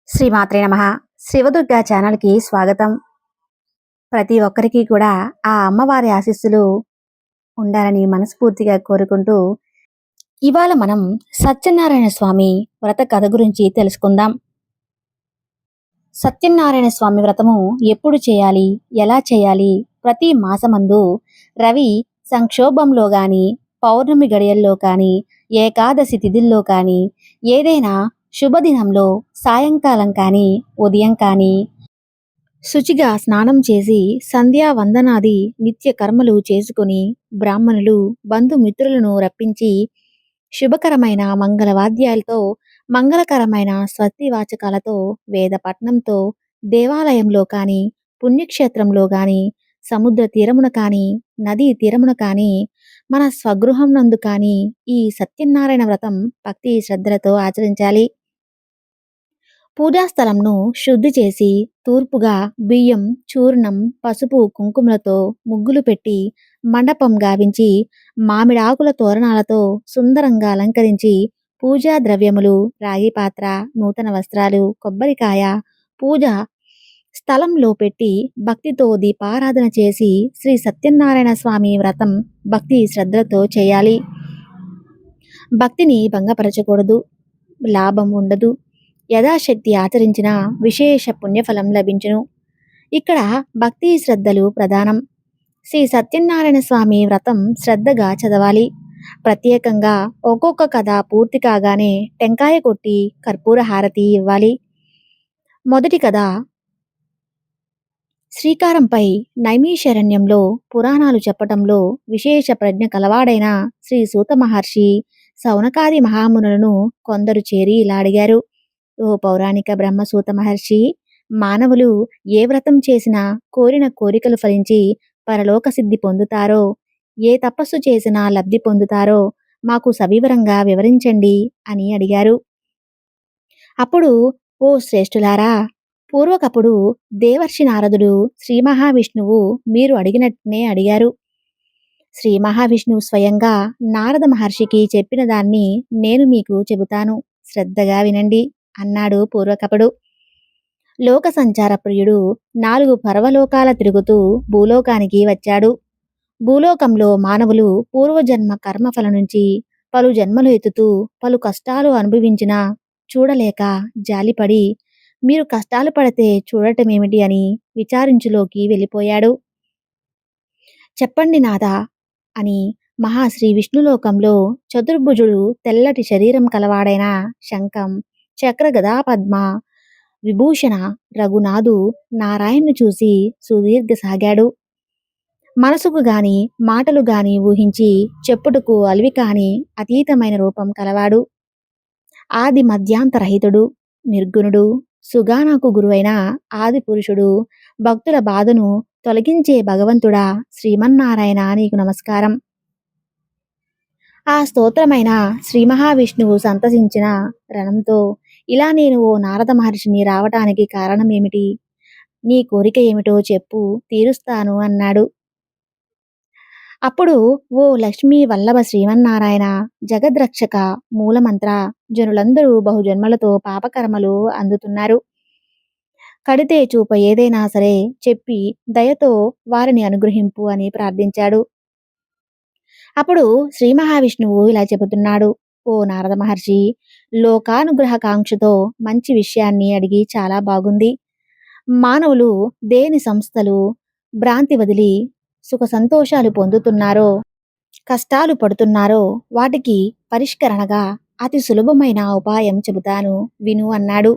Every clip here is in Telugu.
శ్రీమాత్రే నమః. శివదుర్గ ఛానల్‌కి స్వాగతం. ప్రతి ఒక్కరికి కూడా ఆ అమ్మవారి ఆశీస్సులు ఉండాలని మనస్ఫూర్తిగా కోరుకుంటూ, ఇవాళ మనం సత్యనారాయణ స్వామి వ్రత కథ గురించి తెలుసుకుందాం. సత్యనారాయణ స్వామి వ్రతము ఎప్పుడు చేయాలి? ఎలా చేయాలి? ప్రతి మాసమందు రవి సంక్షోభంలో గాని, పౌర్ణమి గడియల్లో కానీ, ఏకాదశి తిథుల్లో కానీ, ఏదైనా శుభదినంలో సాయంకాలం కానీ, ఉదయం కానీ శుచిగా స్నానం చేసి సంధ్యావందనాది నిత్య కర్మలు చేసుకుని బ్రాహ్మణులు బంధుమిత్రులను రప్పించి శుభకరమైన మంగళవాద్యాలతో మంగళకరమైన స్వస్తివాచకాలతో వేదపట్నంతో దేవాలయంలో కానీ పుణ్యక్షేత్రంలో కానీ సముద్ర తీరమున కానీ నదీ తీరమున కానీ మన స్వగృహం నందు కానీ ఈ సత్యనారాయణ వ్రతం భక్తి శ్రద్ధలతో ఆచరించాలి. పూజాస్థలంను శుద్ధి చేసి తూర్పుగా బియ్యం, చూర్ణం, పసుపు, కుంకుమలతో ముగ్గులు పెట్టి మండపం గావించి మామిడాకుల తోరణాలతో సుందరంగా అలంకరించి పూజా ద్రవ్యములు, రాగి పాత్ర, నూతన వస్త్రాలు, కొబ్బరికాయ పూజ స్థలంలో పెట్టి భక్తితో దీపారాధన చేసి శ్రీ సత్యనారాయణ స్వామి వ్రతం భక్తి శ్రద్ధలతో చేయాలి. భక్తిని భంగపరచకూడదు. లాభం ఉండదు. యథాశక్తి ఆచరించిన విశేష పుణ్యఫలం లభించును. ఇక్కడ భక్తి శ్రద్ధలు ప్రధానం. శ్రీ సత్యనారాయణ స్వామి వ్రతం శ్రద్ధగా చదవాలి. ప్రత్యేకంగా ఒక్కొక్క కథ పూర్తి కాగానే టెంకాయ కొట్టి కర్పూర హారతి ఇవ్వాలి. మొదటి కథ శ్రీకారంపై నైమిషారణ్యంలో పురాణాలు చెప్పటంలో విశేష ప్రజ్ఞ కలవాడైన శ్రీ సూత మహర్షి సౌనకాది మహామునులను కొందరు చేరి ఇలా అడిగారు. ఓ పౌరాణిక బ్రహ్మసూత మహర్షి, మానవులు ఏ వ్రతం చేసినా కోరిన కోరికలు ఫలించి పరలోక సిద్ధి పొందుతారో, ఏ తపస్సు చేసినా లబ్ధి పొందుతారో మాకు సవివరంగా వివరించండి అని అడిగారు. అప్పుడు, ఓ శ్రేష్ఠులారా, పూర్వకప్పుడు దేవర్షి నారదుడు శ్రీ మహావిష్ణువు మీరు అడిగినట్టునే అడిగారు. శ్రీ మహావిష్ణువు స్వయంగా నారద మహర్షికి చెప్పిన దాన్ని నేను మీకు చెబుతాను, శ్రద్ధగా వినండి అన్నాడు పూర్వకపుడు. లోక సంచార ప్రియుడు 4 పర్వలోకాల తిరుగుతూ భూలోకానికి వచ్చాడు. భూలోకంలో మానవులు పూర్వజన్మ కర్మఫల నుంచి పలు జన్మలు ఎత్తుతూ పలు కష్టాలు అనుభవించినా చూడలేక జాలిపడి మీరు కష్టాలు పడితే చూడటమేమిటి అని విచారించులోకి వెళ్ళిపోయాడు. చెప్పండి నాథా అని మహాశ్రీ విష్ణులోకంలో చతుర్భుజుడు తెల్లటి శరీరం కలవాడైన శంఖం చక్ర గదా పద్మ విభూషణ రఘునాథు నారాయణ్ను చూసి సుదీర్ఘసాగాడు. మనసుకు గాని మాటలు గాని ఊహించి చెప్పుటకు అలివి కాని అతీతమైన రూపం కలవాడు. ఆది మధ్యాంతరహితుడు, నిర్గుణుడు, సుగానకు గురువైన ఆది పురుషుడు, భక్తుల బాధను తొలగించే భగవంతుడా శ్రీమన్నారాయణ నీకు నమస్కారం. ఆ స్తోత్రమైన శ్రీ మహావిష్ణువు సంతసించిన రణంతో, ఇలా నేను ఓ నారద మహర్షిని రావటానికి కారణమేమిటి? నీ కోరిక ఏమిటో చెప్పు, తీరుస్తాను అన్నాడు. అప్పుడు, ఓ లక్ష్మీ వల్లభ శ్రీమన్నారాయణ, జగద్రక్షక, మూలమంత్ర, జనులందరూ బహుజన్మలతో పాపకర్మలు అందుతున్నారు. కడితే చూప ఏదైనా సరే చెప్పి దయతో వారిని అనుగ్రహింపు అని ప్రార్థించాడు. అప్పుడు శ్రీ మహావిష్ణువు ఇలా చెబుతున్నాడు. ఓ నారద మహర్షి, లోకానుగ్రహ కాంక్షతో మంచి విషయాన్ని అడిగి చాలా బాగుంది. మానవులు దేని సంస్థలు భ్రాంతి వదిలి సుఖ సంతోషాలు పొందుతున్నారో, కష్టాలు పడుతున్నారో వాటికి పరిష్కరణగా అతి సులభమైన ఉపాయం చెబుతాను విను అన్నాడు.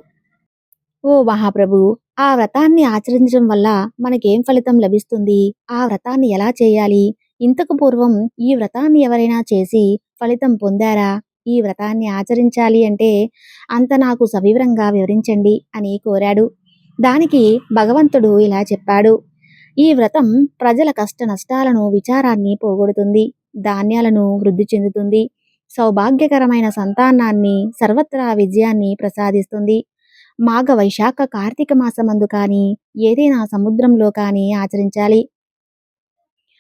ఓ మహాప్రభు, ఆ వ్రతాన్ని ఆచరించడం వల్ల మనకేం ఫలితం లభిస్తుంది? ఆ వ్రతాన్ని ఎలా చేయాలి? ఇంతకు పూర్వం ఈ వ్రతాన్ని ఎవరైనా చేసి ఫలితం పొందారా? ఈ వ్రతాన్ని ఆచరించాలి అంటే అంత నాకు సవివరంగా వివరించండి అని కోరాడు. దానికి భగవంతుడు ఇలా చెప్పాడు. ఈ వ్రతం ప్రజల కష్ట నష్టాలను విచారాన్ని పోగొడుతుంది, ధాన్యాలను వృద్ధి చెందుతుంది, సౌభాగ్యకరమైన సంతానాన్ని సర్వత్రా విజయాన్ని ప్రసాదిస్తుంది. మాఘ వైశాఖ కార్తీక మాసమందు కానీ ఏదైనా సముద్రంలో కానీ ఆచరించాలి.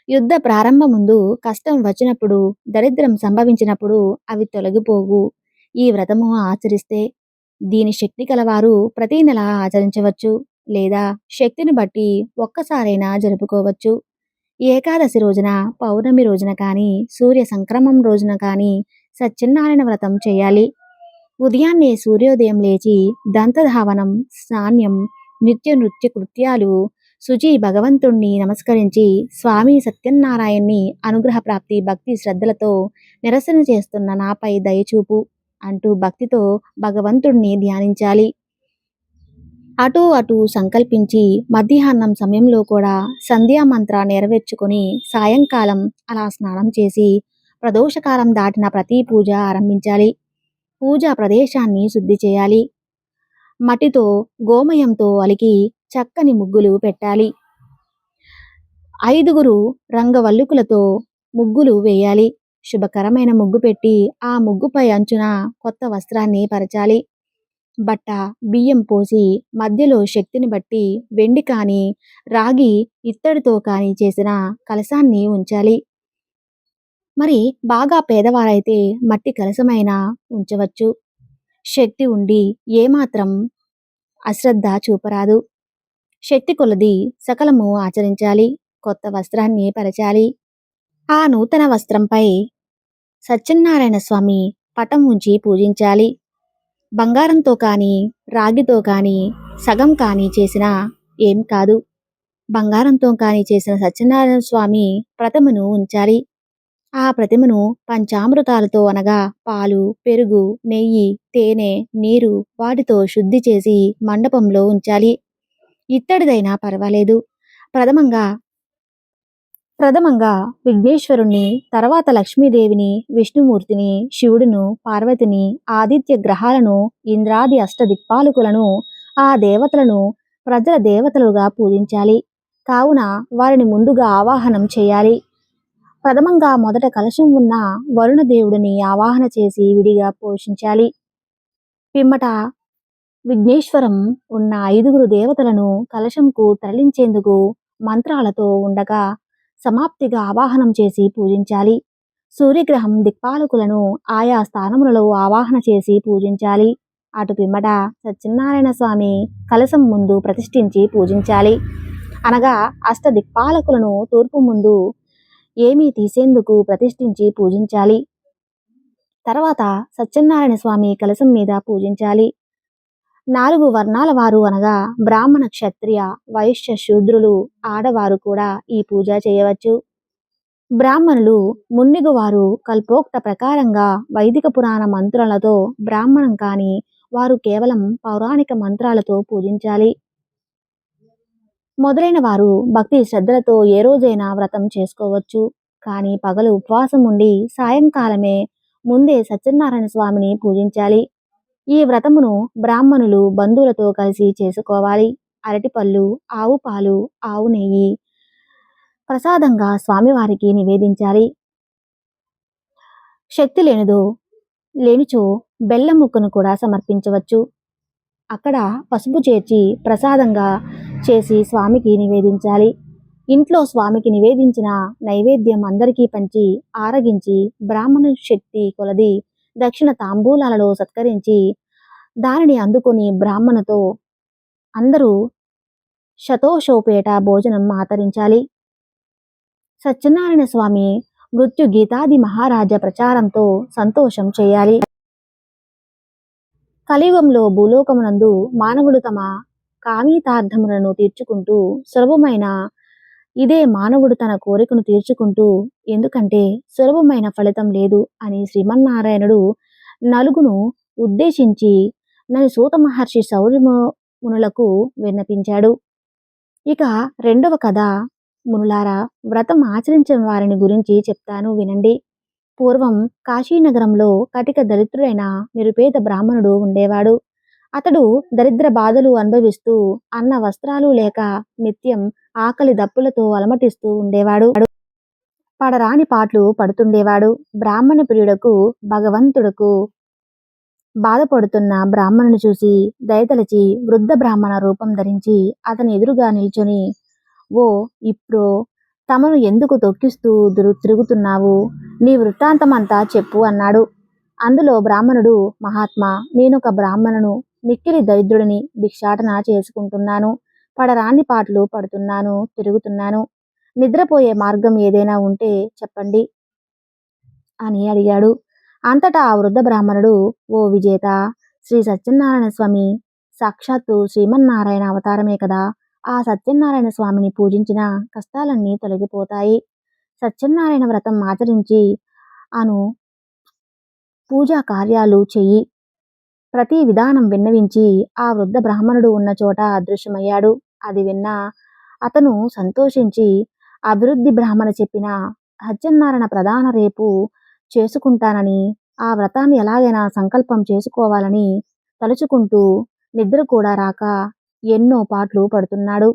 యుద్ధ ప్రారంభముందు కష్టం వచ్చినప్పుడు, దరిద్రం సంభవించినప్పుడు అవి తొలగిపోవు. ఈ వ్రతము ఆచరిస్తే దీని శక్తి కలవారు ప్రతి నెల ఆచరించవచ్చు లేదా శక్తిని బట్టి ఒక్కసారైనా జరుపుకోవచ్చు. ఏకాదశి రోజున, పౌర్ణమి రోజున కానీ, సూర్య సంక్రమం రోజున కానీ సత్యనారాయణ వ్రతం చేయాలి. ఉదయాన్నే సూర్యోదయం లేచి దంతధావనం, స్నానం, నృత్య కృత్యాలు శుచి భగవంతుణ్ణి నమస్కరించి స్వామి సత్యనారాయణ్ణి అనుగ్రహ ప్రాప్తి భక్తి శ్రద్ధలతో నిరసన చేస్తున్న నాపై దయచూపు అంటూ భక్తితో భగవంతుణ్ణి ధ్యానించాలి. అటూ సంకల్పించి మధ్యాహ్నం సమయంలో కూడా సంధ్యామంత్ర నెరవేర్చుకొని సాయంకాలం అలా స్నానం చేసి ప్రదోషకాలం దాటిన ప్రతి పూజ ఆరంభించాలి. పూజా ప్రదేశాన్ని శుద్ధి చేయాలి. మట్టితో గోమయంతో అలికి చక్కని ముగ్గులు పెట్టాలి. 5 రంగవల్లుకులతో ముగ్గులు వేయాలి. శుభకరమైన ముగ్గు పెట్టి ఆ ముగ్గుపై అంచున కొత్త వస్త్రాన్ని పరచాలి. బట్ట బియ్యం పోసి మధ్యలో శక్తిని బట్టి వెండి కానీ రాగి ఇత్తడితో కానీ చేసిన కలశాన్ని ఉంచాలి. మరి బాగా పేదవారైతే మట్టి కలశమైనా ఉంచవచ్చు. శక్తి ఉండి ఏమాత్రం అశ్రద్ధ చూపరాదు. శక్తి కొలది సకలము ఆచరించాలి. కొత్త వస్త్రాన్ని పరచాలి. ఆ నూతన వస్త్రంపై సత్యనారాయణ స్వామి పటం ఉంచి పూజించాలి. బంగారంతో కానీ రాగితో కానీ సగం కానీ చేసినా ఏం కాదు. బంగారంతో కానీ చేసిన సత్యనారాయణ స్వామి ప్రతిమను ఉంచాలి. ఆ ప్రతిమను పంచామృతాలతో అనగా పాలు, పెరుగు, నెయ్యి, తేనె, నీరు వాటితో శుద్ధి చేసి మండపంలో ఉంచాలి. ఇత్తడిదైనా పర్వాలేదు. ప్రథమంగా విఘ్నేశ్వరుణ్ణి, తర్వాత లక్ష్మీదేవిని, విష్ణుమూర్తిని, శివుడును, పార్వతిని, ఆదిత్య గ్రహాలను, ఇంద్రాది అష్టదిక్పాలకులను, ఆ దేవతలను ప్రజల దేవతలుగా పూజించాలి. కావున వారిని ముందుగా ఆవాహనం చేయాలి. ప్రథమంగా మొదట కలశం ఉన్న వరుణదేవుడిని ఆవాహన చేసి విడిగా పోషించాలి. పిమ్మట విఘ్నేశ్వరం ఉన్న 5 దేవతలను కలశంకు తరలించేందుకు మంత్రాలతో ఉండగా సమాప్తిగా ఆవాహనం చేసి పూజించాలి. సూర్యగ్రహం దిక్పాలకులను ఆయా స్థానములలో ఆవాహన చేసి పూజించాలి. అటు పిమ్మట సత్యనారాయణ స్వామి కలశం ముందు ప్రతిష్ఠించి పూజించాలి. అనగా అష్టదిక్పాలకులను తూర్పు ముందు ఏమీ తీసేందుకు ప్రతిష్ఠించి పూజించాలి. తర్వాత సత్యనారాయణ స్వామి కలశం మీద పూజించాలి. 4 వర్ణాల వారు అనగా బ్రాహ్మణ, క్షత్రియ, వైశ్య, శూద్రులు, ఆడవారు కూడా ఈ పూజ చేయవచ్చు. బ్రాహ్మణులు మున్నిగువారు కల్పోక్త ప్రకారంగా వైదిక పురాణ మంత్రాలతో, బ్రాహ్మణం కాని వారు కేవలం పౌరాణిక మంత్రాలతో పూజించాలి. మొదలైన వారు భక్తి శ్రద్ధలతో ఏ రోజైనా వ్రతం చేసుకోవచ్చు. కానీ పగలు ఉపవాసం ఉండి సాయంకాలమే ముందే సత్యనారాయణ స్వామిని పూజించాలి. ఈ వ్రతమును బ్రాహ్మణులు బంధువులతో కలిసి చేసుకోవాలి. అరటిపళ్ళు, ఆవు పాలు, ఆవు నెయ్యి ప్రసాదంగా స్వామివారికి నివేదించాలి. శక్తి లేనిచో బెల్లం ముక్కను కూడా సమర్పించవచ్చు. అక్కడ పసుపు చేర్చి ప్రసాదంగా చేసి స్వామికి నివేదించాలి. ఇంట్లో స్వామికి నివేదించిన నైవేద్యం అందరికీ పంచి ఆరగించి బ్రాహ్మణ శక్తి కొలది దక్షిణ తాంబూలాలలో సత్కరించి దానిని అందుకొని బ్రాహ్మణతో అందరూ శతోషోపేట భోజనం ఆచరించాలి. సత్యనారాయణ స్వామి మృత్యు గీతాది మహారాజ ప్రచారంతో సంతోషం చేయాలి. కలియుగంలో భూలోకమునందు మానవుడు తమ కామితార్థములను తీర్చుకుంటూ సులభమైన ఇదే మానవుడు తన కోరికను తీర్చుకుంటూ ఎందుకంటే సులభమైన ఫలితం లేదు అని శ్రీమన్నారాయణుడు నలుగును ఉద్దేశించి నన్ను సూత మహర్షి సౌరమునులకు విన్నపించాడు. ఇక రెండవ కథ మునులారా, వ్రతం ఆచరించిన వారిని గురించి చెప్తాను వినండి. పూర్వం కాశీనగరంలో కటిక దరిద్రుడైన నిరుపేద బ్రాహ్మణుడు ఉండేవాడు. అతడు దరిద్ర బాధలు అనుభవిస్తూ అన్న వస్త్రాలు లేక నిత్యం ఆకలి దప్పులతో అలమటిస్తూ ఉండేవాడు. పడరాని పాటలు పడుతుండేవాడు. బ్రాహ్మణ ప్రియుడకు భగవంతుడకు బాధపడుతున్న బ్రాహ్మణుని చూసి దయతలచి వృద్ధ బ్రాహ్మణ రూపం ధరించి అతని ఎదురుగా నిల్చొని, ఓ ఇప్పుడు తమను ఎందుకు తొక్కిస్తూ తిరుగుతున్నావు? నీ వృత్తాంతమంతా చెప్పు అన్నాడు. అందులో బ్రాహ్మణుడు, మహాత్మా, నేనొక బ్రాహ్మణును. మిక్కిలి దరిద్రుడిని, భిక్షాటన చేసుకుంటున్నాను. పడరాని పాటలు పడుతున్నాను, తిరుగుతున్నాను. నిద్రపోయే మార్గం ఏదైనా ఉంటే చెప్పండి అని అడిగాడు. అంతటా ఆ వృద్ధ బ్రాహ్మణుడు, ఓ విజేత, శ్రీ సత్యనారాయణ స్వామి సాక్షాత్తు శ్రీమన్నారాయణ అవతారమే కదా. ఆ సత్యనారాయణ స్వామిని పూజించిన కష్టాలన్నీ తొలగిపోతాయి. సత్యనారాయణ వ్రతం ఆచరించి అను పూజా కార్యాలు చెయ్యి. ప్రతి విధానం విన్నవించి ఆ వృద్ధ బ్రాహ్మణుడు ఉన్న చోట అదృశ్యమయ్యాడు. అది విన్న అతను సంతోషించి, అభివృద్ధి బ్రాహ్మణ చెప్పిన సత్యనారాయణ ప్రధాన రేపు చేసుకుంటానని, ఆ వ్రతాన్ని ఎలాగైనా సంకల్పం చేసుకోవాలని తలుచుకుంటూ నిద్ర కూడా రాక ఎన్నో పాట్లు పడుతున్నాడు.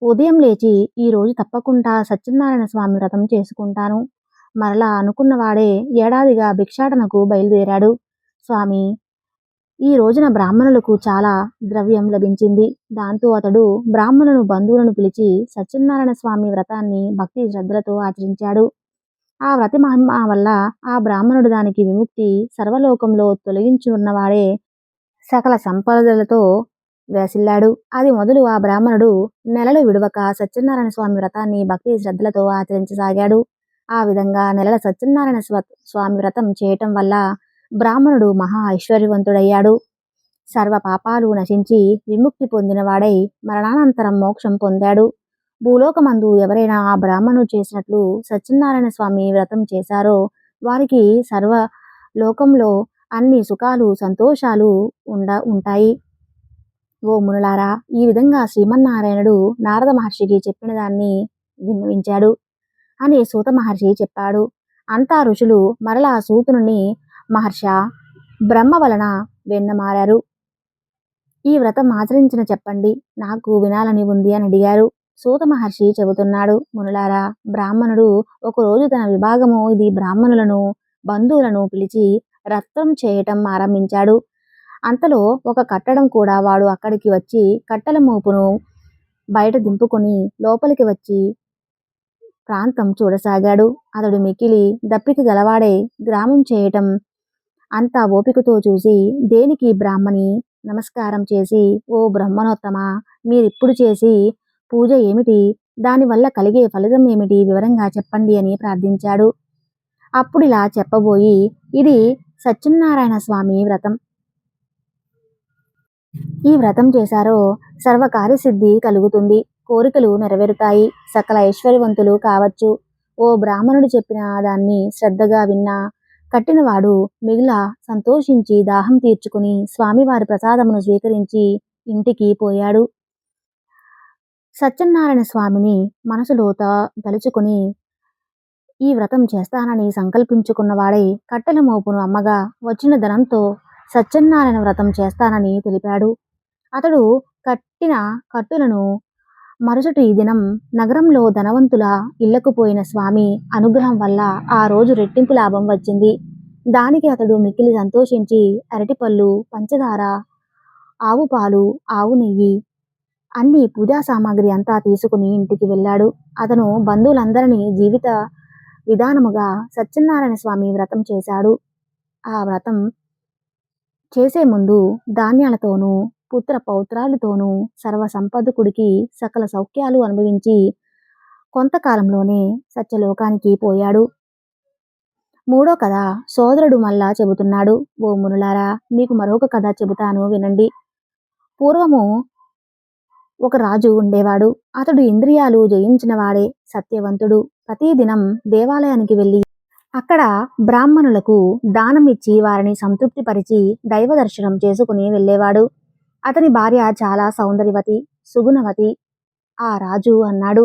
ఉదయం లేచి ఈ రోజు తప్పకుండా సత్యనారాయణ స్వామి వ్రతం చేసుకుంటాను. మరలా అనుకున్నవాడే ఏడాదిగా భిక్షాటనకు బయలుదేరాడు. స్వామి, ఈ రోజున బ్రాహ్మణులకు చాలా ద్రవ్యం లభించింది. దాంతో అతడు బ్రాహ్మణులను బంధువులను పిలిచి సత్యనారాయణ స్వామి వ్రతాన్ని భక్తి శ్రద్ధలతో ఆచరించాడు. ఆ వ్రత మహిమ వల్ల ఆ బ్రాహ్మణుడు దానికి విముక్తి సర్వలోకంలో తొలగించున్నవాడే సకల సంపదలతో వేసిల్లాడు. అది మొదలు ఆ బ్రాహ్మణుడు నెలలు విడవక సత్యనారాయణ స్వామి వ్రతాన్ని భక్తి శ్రద్ధలతో ఆచరించసాగాడు. ఆ విధంగా నెలల సత్యనారాయణ స్వామి వ్రతం చేయటం వల్ల బ్రాహ్మణుడు మహా ఐశ్వర్యవంతుడయ్యాడు. సర్వ పాపాలు నశించి విముక్తి పొందినవాడై మరణానంతరం మోక్షం పొందాడు. భూలోకమందు ఎవరైనా ఆ బ్రాహ్మణుడు చేసినట్లు సత్యనారాయణ స్వామి వ్రతం చేశారో వారికి సర్వ లోకంలో అన్ని సుఖాలు సంతోషాలు ఉంటాయి. ఓ మునులారా, ఈ విధంగా శ్రీమన్నారాయణుడు నారద మహర్షికి చెప్పిన దాన్ని విన్నవించాడు అని సూత మహర్షి చెప్పాడు. అంతా ఋషులు మరలా సూతుని, మహర్ష, బ్రహ్మ వలన వెన్నమారారు. ఈ వ్రతం ఆచరించిన చెప్పండి, నాకు వినాలని ఉంది అని అడిగారు. సూత మహర్షి చెబుతున్నాడు, మునులారా, బ్రాహ్మణుడు ఒకరోజు తన విభాగము ఇది బ్రాహ్మణులను బంధువులను పిలిచి రత్నం చేయటం ఆరంభించాడు. అంతలో ఒక కట్టడం కూడా వాడు అక్కడికి వచ్చి కట్టెల మోపును బయట దింపుకొని లోపలికి వచ్చి ప్రాంతం చూడసాగాడు. అతడు మిక్కిలి దప్పిక గలవాడై గ్రామం చేయటం అంతా ఓపికతో చూసి దేనికి బ్రాహ్మణి నమస్కారం చేసి, ఓ బ్రహ్మణోత్తమ, మీరిప్పుడు చేసి పూజ ఏమిటి, దానివల్ల కలిగే ఫలితం ఏమిటి వివరంగా చెప్పండి అని ప్రార్థించాడు. అప్పుడిలా చెప్పబోయి, ఇది సత్యనారాయణ స్వామి వ్రతం. ఈ వ్రతం చేశారో సర్వకార్యసిద్ధి కలుగుతుంది, కోరికలు నెరవేరుతాయి, సకల ఐశ్వర్యవంతులు కావచ్చు. ఓ బ్రాహ్మణుడు చెప్పిన దాన్ని శ్రద్ధగా విన్నా కట్టినవాడు మిగిల సంతోషించి దాహం తీర్చుకుని స్వామివారి ప్రసాదమును స్వీకరించి ఇంటికి పోయాడు. సత్యనారాయణ స్వామిని మనసులో తలుచుకుని ఈ వ్రతం చేస్తానని సంకల్పించుకున్నవాడై కట్టెల మోపును అమ్మగా వచ్చిన ధనంతో సత్యనారాయణ వ్రతం చేస్తానని తెలిపాడు. అతడు కట్టిన కట్టులను మరుసటి దినం నగరంలో ధనవంతుల ఇళ్లకు పోయిన స్వామి అనుగ్రహం వల్ల ఆ రోజు రెట్టింపు లాభం వచ్చింది. దానికి అతడు మిక్కిలి సంతోషించి అరటిపళ్ళు, పంచదార, ఆవు పాలు, ఆవు నెయ్యి, అన్ని పూజా సామాగ్రి అంతా తీసుకుని ఇంటికి వెళ్ళాడు. అతను బంధువులందరినీ జీవిత విధానముగా సత్యనారాయణ స్వామి వ్రతం చేశాడు. ఆ వ్రతం చేసే ముందు ధాన్యాలతోనూ పుత్ర పౌత్రాలతోనూ సర్వ సంపదకుడికి సకల సౌఖ్యాలు అనుభవించి కొంతకాలంలోనే సత్యలోకానికి పోయాడు. మూడో కథ సోదరుడు మల్లా చెబుతున్నాడు. ఓ మునులారా, మీకు మరొక కథ చెబుతాను వినండి. పూర్వము ఒక రాజు ఉండేవాడు. అతడు ఇంద్రియాలు జయించిన వాడే, సత్యవంతుడు. ప్రతిదినం దేవాలయానికి వెళ్ళి అక్కడ బ్రాహ్మణులకు దానం ఇచ్చి వారిని సంతృప్తిపరిచి దైవ దర్శనం చేసుకుని వెళ్ళేవాడు. అతని భార్య చాలా సౌందర్యవతి, సుగుణవతి. ఆ రాజు అన్నాడు,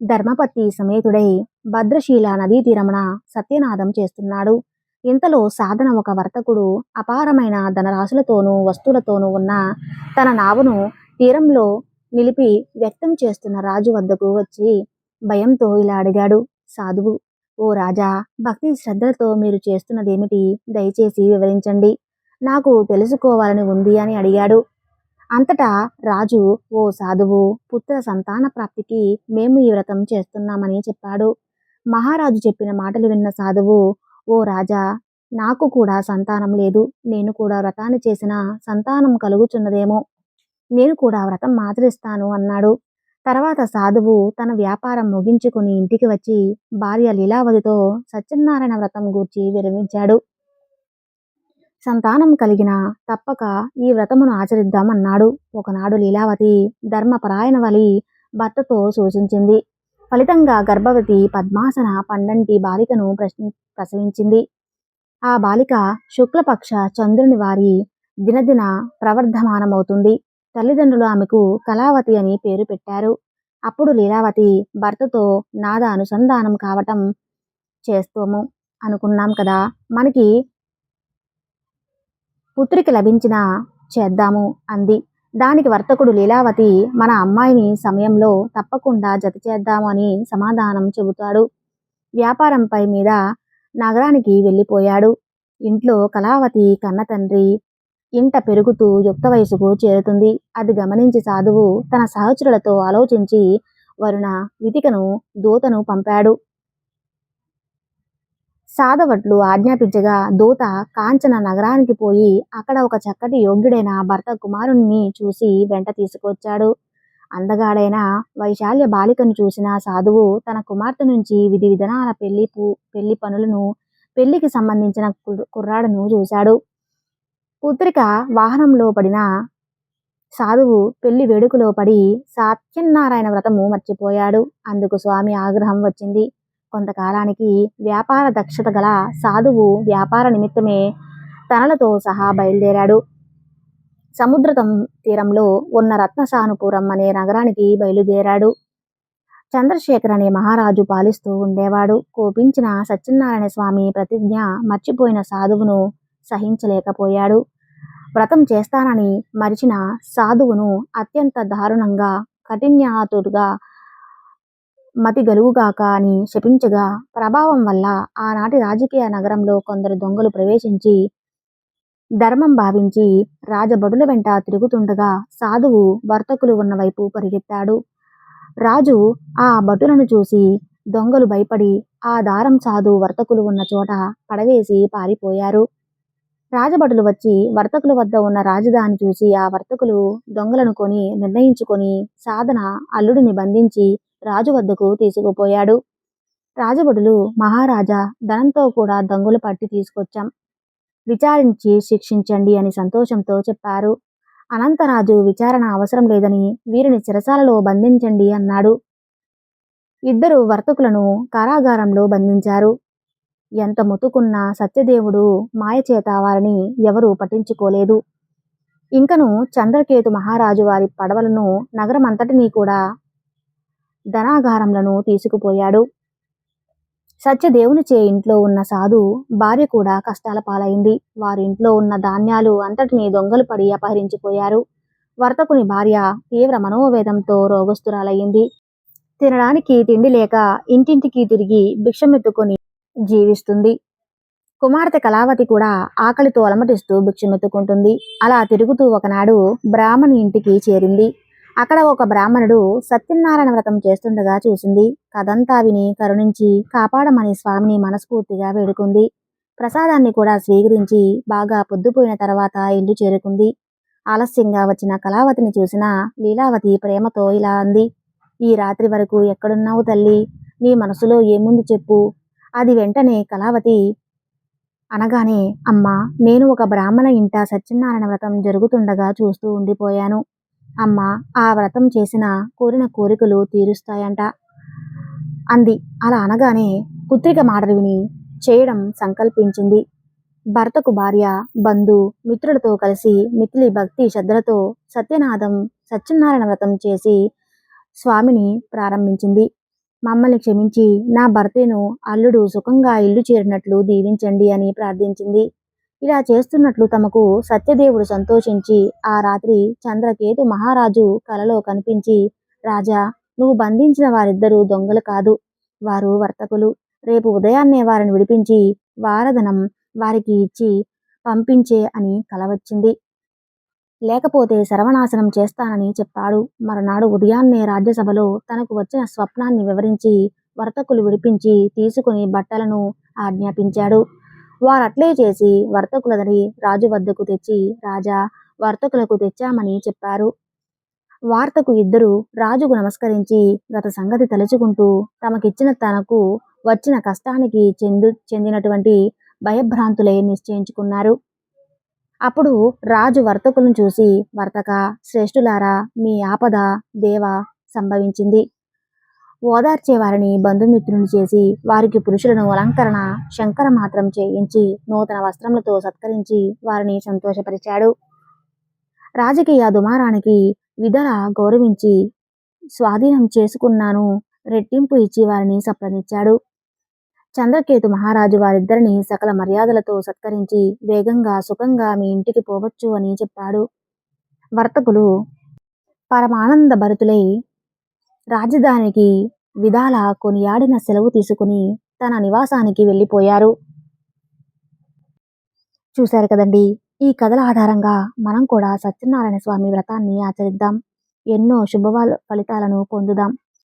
ధర్మపత్ని సమేతుడై భద్రశీల నదీ తీరమున సత్యనాదం చేస్తున్నాడు. ఇంతలో సాధన ఒక వర్తకుడు అపారమైన ధనరాశులతోనూ వస్తువులతోనూ ఉన్న తన నావను తీరంలో నిలిపి వ్యక్తం చేస్తున్న రాజు వద్దకు వచ్చి భయంతో ఇలా అడిగాడు. సాధువు, ఓ రాజా, భక్తి శ్రద్ధలతో మీరు చేస్తున్నదేమిటి, దయచేసి వివరించండి, నాకు తెలుసుకోవాలని ఉంది అని అడిగాడు. అంతటా రాజు, ఓ సాధువు, పుత్ర సంతాన ప్రాప్తికి మేము ఈ వ్రతం చేస్తున్నామని చెప్పాడు. మహారాజు చెప్పిన మాటలు విన్న సాధువు, ఓ రాజా, నాకు కూడా సంతానం లేదు. నేను కూడా వ్రతాన్ని చేసిన సంతానం కలుగుచున్నదేమో. నేను కూడా వ్రతం ఆచరిస్తాను అన్నాడు. తర్వాత సాధువు తన వ్యాపారం ముగించుకుని ఇంటికి వచ్చి భార్య లీలావతితో సత్యనారాయణ వ్రతం గూర్చి వివరించాడు. సంతానం కలిగినా తప్పక ఈ వ్రతమును ఆచరిద్దామన్నాడు. ఒకనాడు లీలావతి ధర్మపరాయణవలి భర్తతో సూచించింది. ఫలితంగా గర్భవతి పద్మాసన పండంటి బాలికను ప్రసవించింది. ఆ బాలిక శుక్లపక్ష చంద్రుని వారి దినదిన ప్రవర్ధమానమవుతుంది. తల్లిదండ్రులు ఆమెకు కళావతి అని పేరు పెట్టారు. అప్పుడు లీలావతి భర్తతో నాద అనుసంధానం కావటం చేస్తాము అనుకున్నాం కదా, మనకి పుత్రిక లభించిన చేద్దాము అంది. దానికి వర్తకుడు లీలావతి మన అమ్మాయిని సమయంలో తప్పకుండా జత చేద్దాము అని సమాధానం చెబుతాడు. వ్యాపారంపై మీద నగరానికి వెళ్ళిపోయాడు. ఇంట్లో కళావతి కన్న తండ్రి ఇంట పెరుగుతూ యుక్త వయసుకు చేరుతుంది. అది గమనించి సాధువు తన సహచరులతో ఆలోచించి వరుణ వితికను దూతను పంపాడు. సాధవట్లు ఆజ్ఞాపించగా దూత కాంచన నగరానికి పోయి అక్కడ ఒక చక్కటి యోగ్యుడైన భర్త కుమారుణ్ణి చూసి వెంట తీసుకొచ్చాడు. అందగాడైన వైశాల్య బాలికను చూసిన సాధువు తన కుమార్తె నుంచి విధి విధానాల పెళ్లి పనులను, పెళ్లికి సంబంధించిన కుర్రాడును చూశాడు. పుత్రిక వాహనంలో పడిన సాధువు పెళ్లి వేడుకలో పడి సత్యనారాయణ వ్రతము మర్చిపోయాడు. అందుకు స్వామి ఆగ్రహం వచ్చింది. కొంతకాలానికి వ్యాపార దక్షత గల సాధువు వ్యాపార నిమిత్తమే తనలతో సహా బయలుదేరాడు. సముద్ర తీరంలో ఉన్న రత్నసానుపురం అనే నగరానికి బయలుదేరాడు. చంద్రశేఖర్ అనే మహారాజు పాలిస్తూ ఉండేవాడు. కోపించిన సత్యనారాయణ స్వామి ప్రతిజ్ఞ మర్చిపోయిన సాధువును సహించలేకపోయాడు. వ్రతం చేస్తానని మరిచిన సాధువును అత్యంత దారుణంగా కఠిన్యాతుడుగా మతి గలుగుగాక అని శపించగా, ప్రభావం వల్ల ఆనాటి రాజకీయ నగరంలో కొందరు దొంగలు ప్రవేశించి ధర్మం భావించి రాజభటుల వెంట తిరుగుతుండగా సాధువు వర్తకులు ఉన్న వైపు పరిగెత్తాడు. రాజు ఆ భటులను చూసి దొంగలు భయపడి ఆ దారం సాధు వర్తకులు ఉన్న చోట పడవేసి పారిపోయారు. రాజభటులు వచ్చి వర్తకుల వద్ద ఉన్న రాజధాని చూసి ఆ వర్తకులు దొంగలను కొని నిర్ణయించుకొని సాధన అల్లుడిని బంధించి రాజు వద్దకు తీసుకుపోయాడు. రాజభటులు మహారాజా, ధనంతో కూడా దొంగలు పట్టి తీసుకొచ్చాం, విచారించి శిక్షించండి అని సంతోషంతో చెప్పారు. అనంతరాజు విచారణ అవసరం లేదని వీరిని చెరసాలలో బంధించండి అన్నాడు. ఇద్దరు వర్తకులను కారాగారంలో బంధించారు. ఎంత మొత్తుకున్నా సత్యదేవుడు మాయచేత వారిని ఎవరూ పట్టించుకోలేదు. ఇంకను చంద్రకేతు మహారాజు వారి పడవలను నగరమంతటినీ కూడా ధనాగారంలను తీసుకుపోయాడు. సత్యదేవునిచే ఇంట్లో ఉన్న సాధు భార్య కూడా కష్టాల పాలైంది. వారి ఇంట్లో ఉన్న ధాన్యాలు అంతటినీ దొంగలు పడి అపహరించిపోయారు. వర్తకుని భార్య తీవ్ర మనోవేదంతో రోగస్తురాలయ్యింది. తినడానికి తిండి లేక ఇంటింటికి తిరిగి భిక్షమెత్తుకొని జీవిస్తుంది. కుమార్తె కళావతి కూడా ఆకలితో అలమటిస్తూ భిక్షమెత్తుకుంటుంది. అలా తిరుగుతూ ఒకనాడు బ్రాహ్మణి ఇంటికి చేరింది. అక్కడ ఒక బ్రాహ్మణుడు సత్యనారాయణ వ్రతం చేస్తుండగా చూసింది. కథంతా విని కరుణించి కాపాడమని స్వామిని మనస్ఫూర్తిగా వేడుకుంది. ప్రసాదాన్ని కూడా స్వీకరించి బాగా పొద్దుపోయిన తర్వాత ఇల్లు చేరుకుంది. ఆలస్యంగా వచ్చిన కళావతిని చూసిన లీలావతి ప్రేమతో ఇలా అంది. ఈ రాత్రి వరకు ఎక్కడున్నావు తల్లి? నీ మనసులో ఏముంది చెప్పు. అది వెంటనే కళావతి అనగానే, అమ్మా, నేను ఒక బ్రాహ్మణ ఇంట సత్యనారాయణ వ్రతం జరుగుతుండగా చూస్తూ ఉండిపోయాను. అమ్మా, ఆ వ్రతం చేసిన కోరిన కోరికలు తీరుస్తాయంట అంది. అలా అనగానే పుత్రిక మాటలు విని చేయడం సంకల్పించింది. భర్తకు భార్య, బంధు మిత్రులతో కలిసి మిక్కిలి భక్తి శ్రద్ధలతో సత్యనారాయణ వ్రతం చేసి స్వామిని ప్రారంభించింది. మమ్మల్ని క్షమించి నా భర్తను అల్లుడు సుఖంగా ఇల్లు చేరినట్లు దీవించండి అని ప్రార్థించింది. ఇలా చేస్తున్నట్లు తమకు సత్యదేవుడు సంతోషించి ఆ రాత్రి చంద్రకేతు మహారాజు కలలో కనిపించి, రాజా, నువ్వు బంధించిన వారిద్దరూ దొంగలు కాదు, వారు వర్తకులు. రేపు ఉదయాన్నే వారిని విడిపించి వారధనం వారికి ఇచ్చి పంపించే అని కలవచ్చింది. లేకపోతే సర్వనాశనం చేస్తానని చెప్పాడు. మరునాడు ఉదయాన్నే రాజ్యసభలో తనకు వచ్చిన స్వప్నాన్ని వివరించి వర్తకులు విడిపించి తీసుకుని బట్టలను ఆజ్ఞాపించాడు. వారట్లే చేసి వర్తకులదని రాజు వద్దకు తెచ్చి, రాజా, వర్తకులకు తెచ్చామని చెప్పారు. వార్తకు ఇద్దరు రాజుకు నమస్కరించి గత సంగతి తలుచుకుంటూ తమకిచ్చిన తనకు వచ్చిన కష్టానికి చెందినటువంటి భయభ్రాంతులై నిశ్చయించుకున్నారు. అప్పుడు రాజు వర్తకులను చూసి, వర్తక శ్రేష్ఠులారా, మీ ఆపద దేవ సంభవించింది. ఓదార్చే వారిని బంధుమిత్రులను చేసి వారికి పురుషులను అలంకరణ శంకర మాత్రం చేయించి నూతన వస్త్రములతో సత్కరించి వారిని సంతోషపరిచాడు. రాజకీయ దుమారానికి విధల గౌరవించి స్వాధీనం చేసుకున్నాను రెట్టింపు ఇచ్చి వారిని సంప్రదించాడు. చంద్రకేతు మహారాజు వారిద్దరిని సకల మర్యాదలతో సత్కరించి వేగంగా సుఖంగా మీ ఇంటికి పోవచ్చు అని చెప్పాడు. వర్తకులు పరమానంద భరితులై రాజధానికి విధాల కొనియాడిన సెలవు తీసుకుని తన నివాసానికి వెళ్ళిపోయారు. చూశారు కదండి. ఈ కథల ఆధారంగా మనం కూడా సత్యనారాయణ స్వామి వ్రతాన్ని ఆచరిద్దాం. ఎన్నో శుభ ఫలితాలను పొందుదాం.